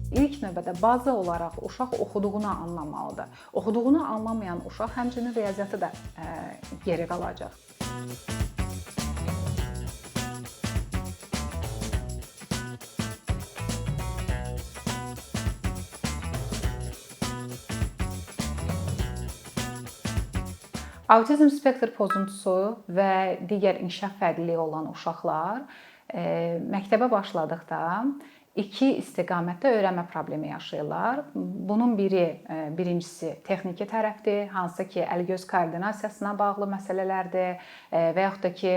İlk növbədə baza olaraq uşaq oxuduğunu anlamalıdır. Oxuduğunu anlamayan uşaq həmçinin riyaziyyatı da geri qalacaq. Autizm spektr pozuntusu və digər inkişaf fərqliliyi olan uşaqlar məktəbə başladıqda iki istiqamətdə öyrənmə problemi yaşayırlar. Bunun birincisi texniki tərəfdir, hansı ki, əl-göz koordinasiyasına bağlı məsələlərdir və yaxud da ki,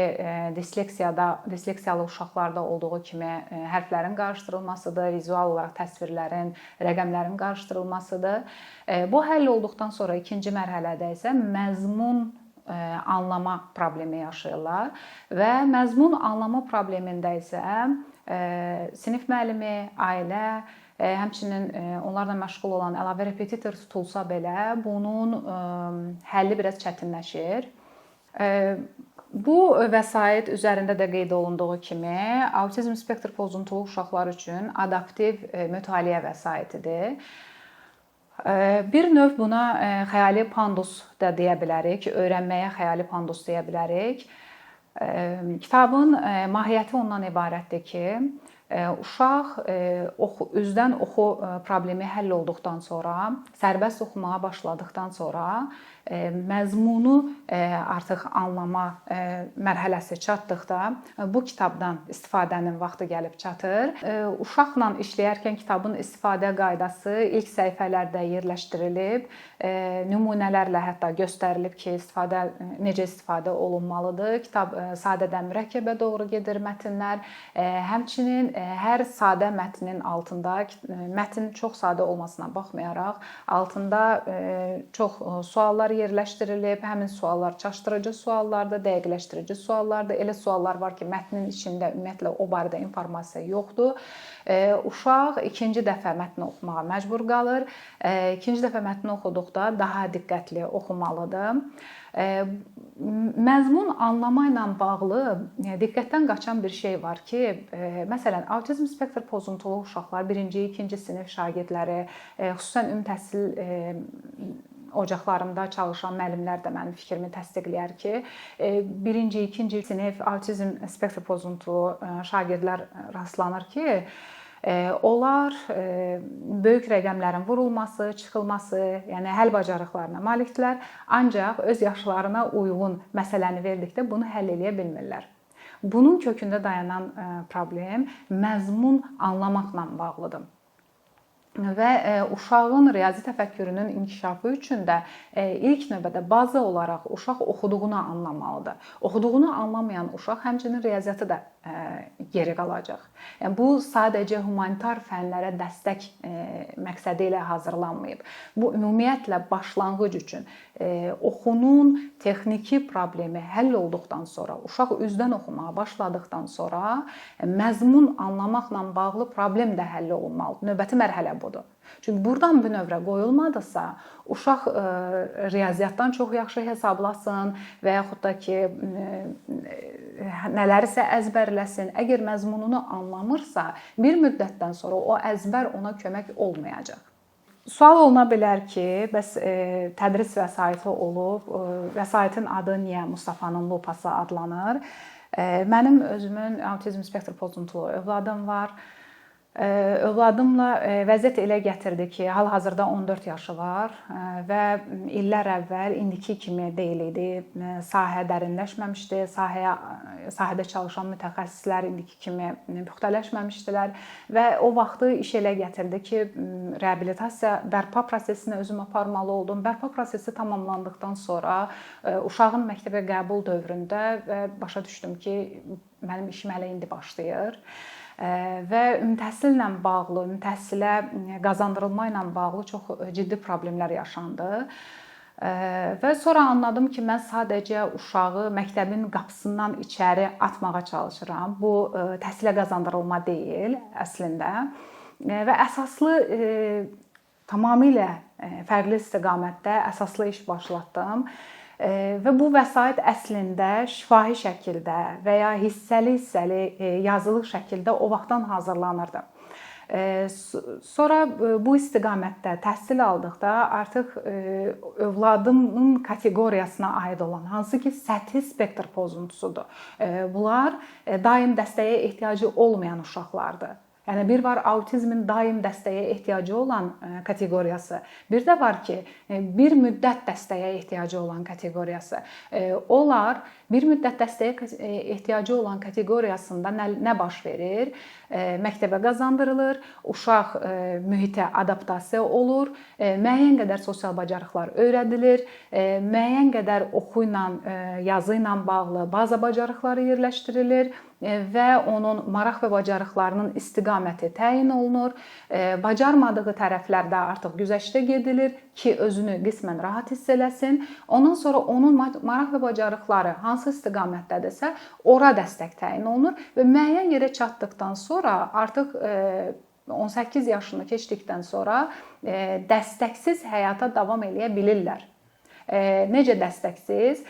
disleksiyalı uşaqlarda olduğu kimi hərflərin qarışdırılmasıdır, vizual olaraq təsvirlərin, rəqəmlərin qarışdırılmasıdır. Bu həll olduqdan sonra ikinci mərhələdə isə məzmun anlama problemi yaşayırlar və məzmun anlama problemində isə sinif müəllimi, ailə, həmçinin onlarla məşğul olan əlavə repetitor tutulsa belə bunun həlli biraz çətinləşir. Bu vəsait üzərində də qeyd olunduğu kimi autizm spektr pozuntulu uşaqlar üçün adaptiv mütaliə vəsaitidir. Bir növ buna xəyali pandus da deyə bilərik, öyrənməyə xəyali pandus deyə bilərik. Kitabın mahiyyəti ondan ibarətdir ki, uşaq üzdən oxu problemi həll olduqdan sonra, sərbəst oxumağa başladıqdan sonra məzmunu artıq anlama mərhələsi çatdıqda bu kitabdan istifadənin vaxtı gəlib çatır. Uşaqla işləyərkən kitabın istifadə qaydası ilk səhifələrdə yerləşdirilib, nümunələrlə hətta göstərilib ki, necə istifadə olunmalıdır. Kitab sadədən mürəkkəbə doğru gedir mətnlər. Həmçinin hər sadə mətnin altında, mətn çox sadə olmasına baxmayaraq, altında çox suallar yerləşdirilib. Həmin suallar çaşdırıcı suallardır, dəqiqləşdirici suallardır. Elə suallar var ki, mətnin içində ümumiyyətlə o barədə informasiya yoxdur. Uşaq ikinci dəfə mətni oxumağa məcbur qalır. İkinci dəfə mətni oxuduqda daha diqqətli oxumalıdır. Məzmun anlama ilə bağlı diqqətdən qaçan bir şey var ki, məsələn, autizm spektr pozuntulu uşaqlar, birinci, ikinci sinif şagirdləri, xüsusən ümumi təhsil ocaqlarında çalışan müəllimlər də mənim fikrimi təsdiqləyər ki, birinci, ikinci sinif autizm spektr pozuntulu şagirdlər rastlanır ki, onlar böyük rəqəmlərin vurulması, çıxılması, yəni həll bacarıqlarına malikdirlər, ancaq öz yaşlarına uyğun məsələni verdikdə bunu həll edə bilmirlər. Bunun kökündə dayanan problem məzmun anlamaqla bağlıdır. Və uşağın riyazi təfəkkürünün inkişafı üçün də ilk növbədə baza olaraq uşaq oxuduğunu anlamalıdır. Oxuduğunu anlamayan uşaq həmçinin riyaziyyatı da geri qalacaq. Yəni, bu sadəcə humanitar fənlərə dəstək məqsədi ilə hazırlanmayıb. Bu ümumiyyətlə başlanğıc üçün oxunun texniki problemi həll olduqdan sonra, uşaq üzdən oxumağa başladıqdan sonra məzmun anlamaqla bağlı problem də həll olunmalıdır. Növbəti mərhələ budur. Çünki buradan bünövrə qoyulmadısa, uşaq riyaziyyatdan çox yaxşı hesablasın və yaxud da ki, nələrisə əzbərləsin. Əgər məzmununu anlamırsa, bir müddətdən sonra o əzbər ona kömək olmayacaq. Sual oluna bilər ki, bəs tədris vəsaiti olub, vəsaitin adı niyə Mustafanın lupası adlanır? Mənim özümün autizm spektr pozuntulu övladım var. Övladımla vəziyyət elə gətirdi ki, hal-hazırda 14 yaşı var və illər əvvəl indiki kimi deyil idi. Sahə dərinləşməmişdi, sahədə çalışan mütəxəssislər indiki kimi puxtaləşməmişdilər və o vaxtı iş elə gətirdi ki, reabilitasiya, bərpa prosesinə özüm aparmalı oldum. Bərpa prosesi tamamlandıqdan sonra uşağın məktəbə qəbul dövründə və başa düşdüm ki, mənim işim hələ indi başlayır. Və ümumi təhsillə bağlı, ümumi təhsilə qazandırılma ilə bağlı çox ciddi problemlər yaşandı. Və sonra anladım ki, mən sadəcə uşağı məktəbin qapısından içəri atmağa çalışıram. Bu təhsilə qazandırılma deyil əslində. Və əsaslı tamamilə fərqli istiqamətdə əsaslı iş başlatdım. Və bu vəsait əslində şifahi şəkildə və ya hissəli yazılı şəkildə o vaxtdan hazırlanırdı. Sonra bu istiqamətdə təhsil aldıqda artıq övladımın kateqoriyasına aid olan hansı ki səthi spektr pozuntusudur. Bunlar daim dəstəyə ehtiyacı olmayan uşaqlardır. Yəni bir var autizmin daim dəstəyə ehtiyacı olan kateqoriyası. Bir də var ki, bir müddət dəstəyə ehtiyacı olan kateqoriyası. Onlar bir müddət dəstəyə ehtiyacı olan kateqoriyasında nə baş verir? Məktəbə qazandırılır, uşaq mühitə adaptasiya olur, müəyyən qədər sosial bacarıqlar öyrədilir, müəyyən qədər oxu ilə, yazı ilə bağlı baza bacarıqları yerləşdirilir və onun maraq və bacarıqlarının istiqaməti təyin olunur. Bacarmadığı tərəflərdə artıq güzəştə gedilir ki, özünü qismən rahat hiss eləsin. Ondan sonra onun maraq və bacarıqları hansı istiqamətdədirsə, ora dəstək təyin olunur və müəyyən yerə çatdıqdan sonra artıq 18 yaşını keçdikdən sonra dəstəksiz həyata davam edə bilirlər. Necə dəstəksiz?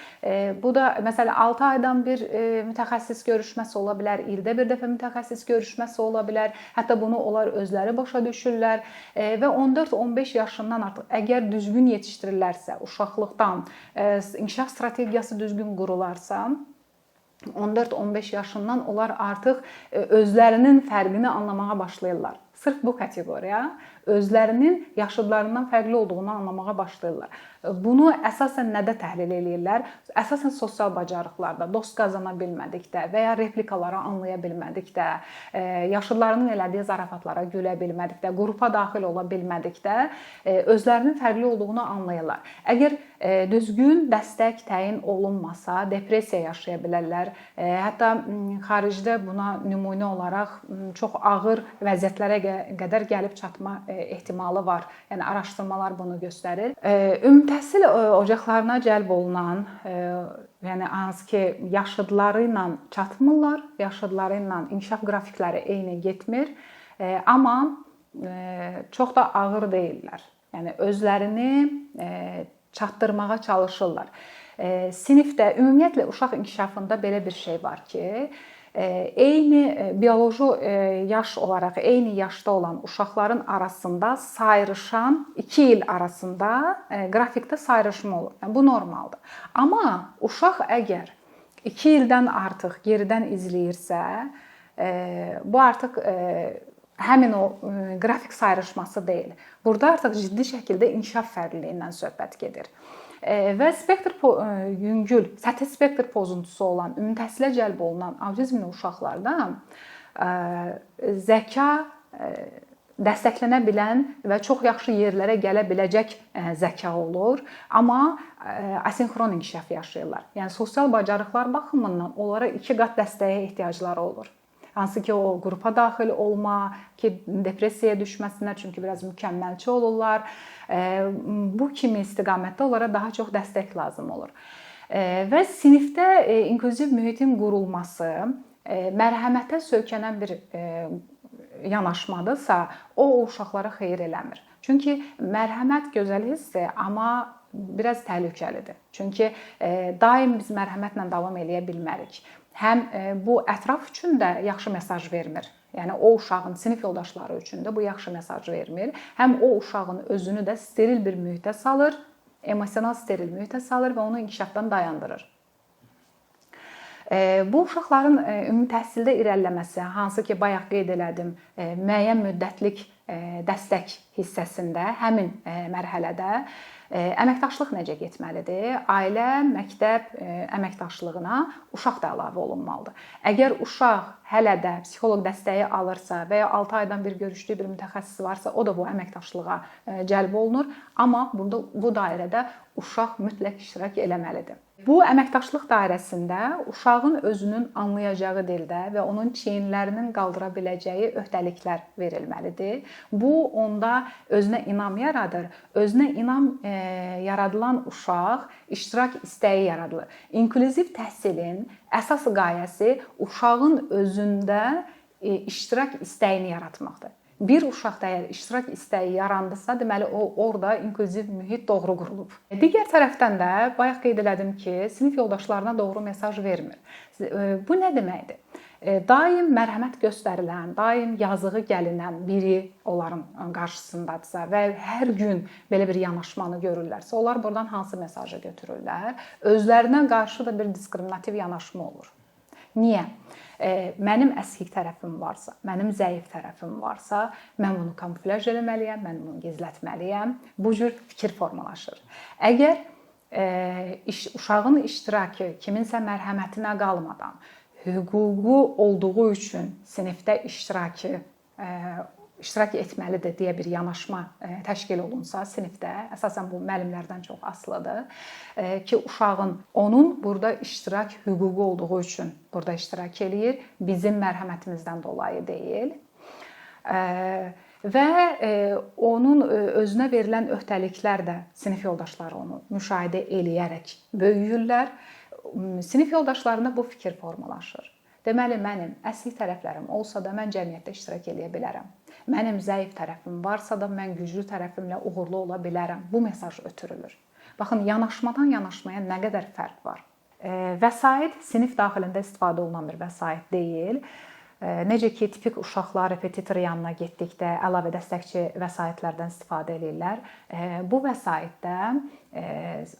Bu da məsələn 6 aydan bir mütəxəssis görüşməsi ola bilər, ildə bir dəfə mütəxəssis görüşməsi ola bilər. Hətta bunu onlar özləri başa düşürlər və 14-15 yaşından artıq əgər düzgün yetişdirirlərsə, uşaqlıqdan inkişaf strategiyası düzgün qurularsa, 14-15 yaşından onlar artıq özlərinin fərqini anlamağa başlayırlar. Sırf bu kateqoriya özlərinin yaşıdlarından fərqli olduğunu anlamağa başlayırlar. Bunu əsasən nədə təhlil edirlər? Əsasən sosial bacarıqlarda, dost qazana bilmədikdə və ya replikaları anlaya bilmədikdə, yaşıdlarının elədiyi zarafatlara gülə bilmədikdə, qrupa daxil ola bilmədikdə özlərinin fərqli olduğunu anlayırlar. Əgər düzgün dəstək təyin olunmasa, depressiya yaşaya bilərlər. Hətta xaricdə buna nümunə olaraq çox ağır vəziyyətlərə qədər gəlib çatma ehtimalı var. Yəni araşdırmalar bunu göstərir. Ümumtəhsil ocaqlarına cəlb olunan, yəni hansı ki yaşıdları ilə çatmırlar, yaşıdları ilə inkişaf qrafikləri eyni getmir, amma çox da ağır deyillər. Yəni özlərini çatdırmağa çalışırlar. Sinifdə ümumiyyətlə uşaq inkişafında belə bir şey var ki, eyni bioloji yaş olaraq eyni yaşda olan uşaqların arasında sayrışan 2 il arasında qrafikdə sayrışma olur. Yəni bu normaldır. Amma uşaq əgər 2 ildən artıq geridən izləyirsə, bu artıq həmin o qrafik sayrışması deyil. Burada artıq ciddi şəkildə inkişaf fərqliliyindən söhbət gedir. Və yüngül, səthi spektr pozuntusu olan, ümumi təhsilə cəlb olunan autizmli uşaqlarda zəka dəstəklənə bilən və çox yaxşı yerlərə gələ biləcək zəka olur, amma asinxron inkişaf yaşayırlar. Yəni sosial bacarıqlar baxımından onlara 2 qat dəstəyə ehtiyacları olur. Hansı ki o qrupa daxil olma, ki depressiyaya düşməsinlər, çünki biraz mükəmməlçi olurlar. Bu kimi istiqamətdə onlara daha çox dəstək lazım olur. Və sinifdə inklüziv mühitin qurulması mərhəmətə söykənən bir yanaşmadırsa, o uşaqlara xeyir eləmir. Çünki mərhəmət gözəl hissdir, amma biraz təhlükəlidir. Çünki daim biz mərhəmətlə davam edə bilmərik. Həm bu ətraf üçün də yaxşı mesaj vermir. Yəni o uşağın sinif yoldaşları üçün də bu yaxşı mesaj vermir. Həm o uşağın özünü də steril bir mühitə salır, emosional steril mühitə salır və onu inkişafdan dayandırır. Bu uşaqların ümumi təhsildə irəliləməsi, hansı ki bayaq qeyd elədim, müəyyən müddətlik dəstək hissəsində, həmin mərhələdə əməkdaşlıq necə getməlidir? Ailə, məktəb əməkdaşlığına uşaq da əlavə olunmalıdır. Əgər uşaq hələ də psixoloq dəstəyi alırsa və ya 6 aydan bir görüşdüyü bir mütəxəssis varsa, o da bu əməkdaşlığa cəlb olunur. Amma bu dairədə uşaq mütləq iştirak eləməlidir. Bu əməkdaşlıq dairəsində uşağın özünün anlayacağı dildə və onun çiyinlərinin qaldıra biləcəyi öhdəliklər verilməlidir. Bu onda özünə inam yaradır. Özünə inam yaradılan uşaq iştirak istəyi yaradılır. İnklüziv təhsilin əsas qayəsi uşağın özündə iştirak istəyini yaratmaqdır. Bir uşaqda əgər iştirak istəyi yarandısa, deməli o orada inklüziv mühit doğru qurulub. Digər tərəfdən də bayaq qeyd elədim ki, sinif yoldaşlarına doğru mesaj vermir. Bu nə deməkdir? daim mərhəmət göstərilən, daim yazığı gəlinən biri onların qarşısındadırsa və hər gün belə bir yanaşmanı görürlərsə, onlar buradan hansı mesajı götürürlər? Özlərinə qarşı da bir diskriminativ yanaşma olur. Niyə? Mənim əskik tərəfim varsa, mənim zəif tərəfim varsa, mən bunu kamuflaj eləməliyəm, mən bunu gizlətməliyəm. Bu cür fikir formalaşır. Əgər uşağın iştirakı kiminsə mərhəmətinə qalmadan, hüququ olduğu üçün sinifdə iştirak etməlidir deyə bir yanaşma təşkil olunsa sinifdə, əsasən bu müəllimlərdən çox asılıdır ki, uşağın onun burada iştirak hüququ olduğu üçün burada iştirak eləyir, bizim mərhəmətimizdən dolayı deyil. Və onun özünə verilən öhdəliklər də sinif yoldaşları onu müşahidə eləyərək böyüyürlər. Sinif yoldaşlarında bu fikir formalaşır. Deməli, mənim əskik tərəflərim olsa da mən cəmiyyətdə iştirak edə bilərəm. Mənim zəif tərəfim varsa da mən güclü tərəfimlə uğurlu ola bilərəm. Bu mesaj ötürülür. Baxın, yanaşmadan yanaşmaya nə qədər fərq var. Vəsait sinif daxilində istifadə olunan bir vəsait deyil. Necə ki, tipik uşaqlar repetitor yanına getdikdə əlavə dəstəkçi vəsaitlərdən istifadə edirlər. Bu vəsaitdə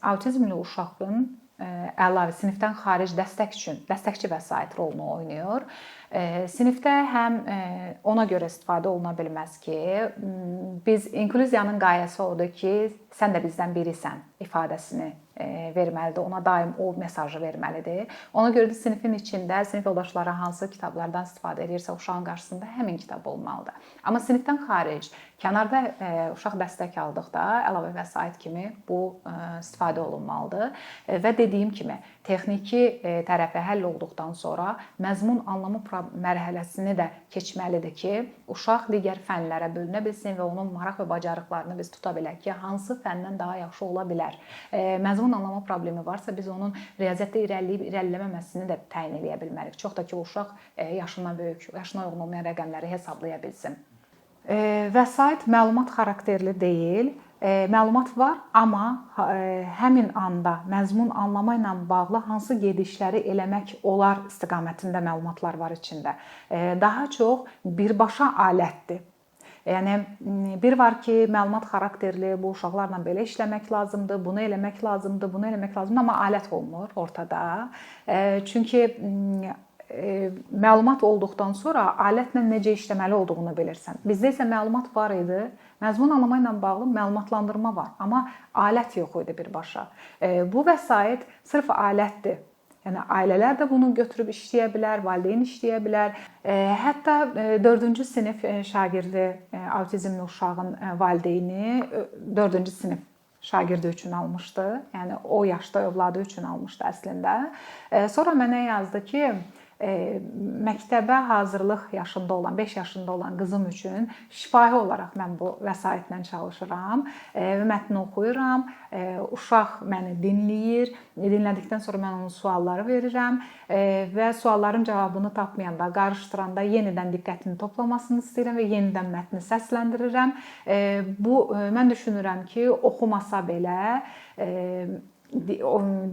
autizmli uşağın əlavə sinifdən xaric dəstəkçi vəsait rolunu oynayır. Sinifdə həm ona görə istifadə oluna bilməz ki, biz inkluziyanın qayəsi odur ki, sən də bizdən birisən ifadəsini verməlidir. Ona daim o mesajı verməlidir. Ona görə də sinifin içində sinif yoldaşları hansı kitablardan istifadə edirsə, uşağın qarşısında həmin kitab olmalıdır. Amma sinifdən xaric, kənarda uşaq dəstək aldıqda əlavə vəsait kimi bu istifadə olunmalıdır. Və dediyim kimi, texniki tərəfi həll olduqdan sonra məzmun anlamı mərhələsini də keçməlidir ki, uşaq digər fənlərə bölünə bilsin və onun maraq və bacarıqlarını biz tuta bilək ki, hansı fəndən daha yaxşı ola bilər. Məzmun anlama problemi varsa, biz onun riyaziyyatda irəliləyib irəliləməməsini də təyin edə bilməliyik. Çox da ki, uşaq yaşından böyük, yaşına uyğun olmayan rəqəmləri hesablaya bilsin. Vəsait məlumat xarakterli deyil. Məlumat var, amma həmin anda məzmun anlama ilə bağlı hansı gedişləri eləmək olar istiqamətində məlumatlar var içində. Daha çox birbaşa alətdir. Yəni bir var ki, məlumat xarakterli, bu uşaqlarla belə işləmək lazımdır, bunu eləmək lazımdır, bunu eləmək lazımdır, amma alət olmur ortada. Çünki məlumat olduqdan sonra alətlə necə işləməli olduğunu bilirsən. Bizdə isə məlumat var idi, məzmun anlama ilə bağlı məlumatlandırma var, amma alət yox idi birbaşa. Bu vəsait sırf alətdir. Yəni ailələr də bunu götürüb işləyə bilər, valideyn işləyə bilər. Hətta 4-cü sinif şagirdi autizmli uşağın valideyni 4-cü sinif şagirdi üçün almışdı. Yəni o yaşda övladı üçün almışdı əslində. Sonra mənə yazdı ki, məktəbə hazırlıq yaşında olan, 5 yaşında olan qızım üçün şifahi olaraq mən bu vəsaitlə çalışıram və mətni oxuyuram. Uşaq məni dinləyir. Dinlədikdən sonra mən onun sualları verirəm və sualların cavabını tapmayanda, qarışdıranda yenidən diqqətini toplamasını istəyirəm və yenidən mətni səsləndirirəm. Bu, mən düşünürəm ki, oxumasa belə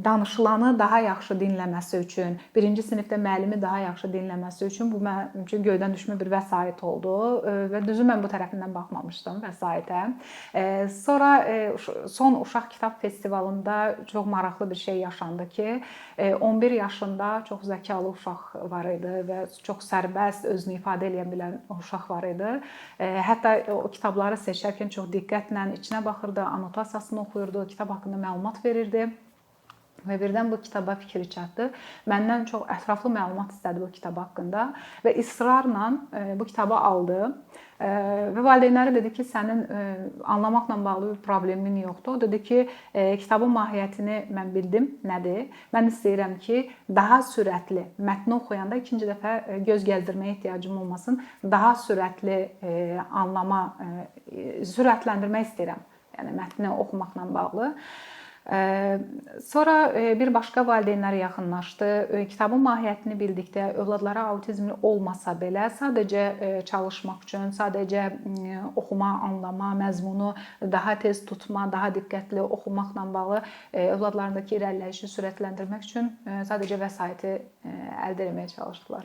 danışılanı daha yaxşı dinləməsi üçün, 1-ci sinifdə müəllimi daha yaxşı dinləməsi üçün bu mənim üçün göydən düşmə bir vəsait oldu və düzü mən bu tərəfindən baxmamışdım vəsaitə. Sonra son uşaq kitab festivalında çox maraqlı bir şey yaşandı ki, 11 yaşında çox zəkalı uşaq var idi və çox sərbəst özünü ifadə edə bilən uşaq var idi. Hətta o kitabları seçərkən çox diqqətlə içinə baxırdı, anotasiyasını oxuyurdu, kitab haqqında məlumat verirdi. Və birdən bu kitaba fikri çatdı. Məndən çox ətraflı məlumat istədi bu kitab haqqında və israrla bu kitabı aldı. Və valideynləri dedi ki, sənin anlamaqla bağlı bir problemin yoxdur. O dedi ki, kitabın mahiyyətini mən bildim, nədir? Mən istəyirəm ki, daha sürətli mətni oxuyanda ikinci dəfə göz gəzdirməyə ehtiyacım olmasın. Daha sürətli anlama, sürətləndirmək istəyirəm. Yəni mətni oxumaqla bağlı. Sonra bir başqa valideynlər yaxınlaşdı. Kitabın mahiyyətini bildikdə övladlara autizmli olmasa belə sadəcə çalışmaq üçün, sadəcə oxuma, anlama, məzmunu daha tez tutma, daha diqqətli oxumaqla bağlı övladlarındakı irəliləyişi sürətləndirmək üçün sadəcə vəsaiti əldə etməyə çalışdılar.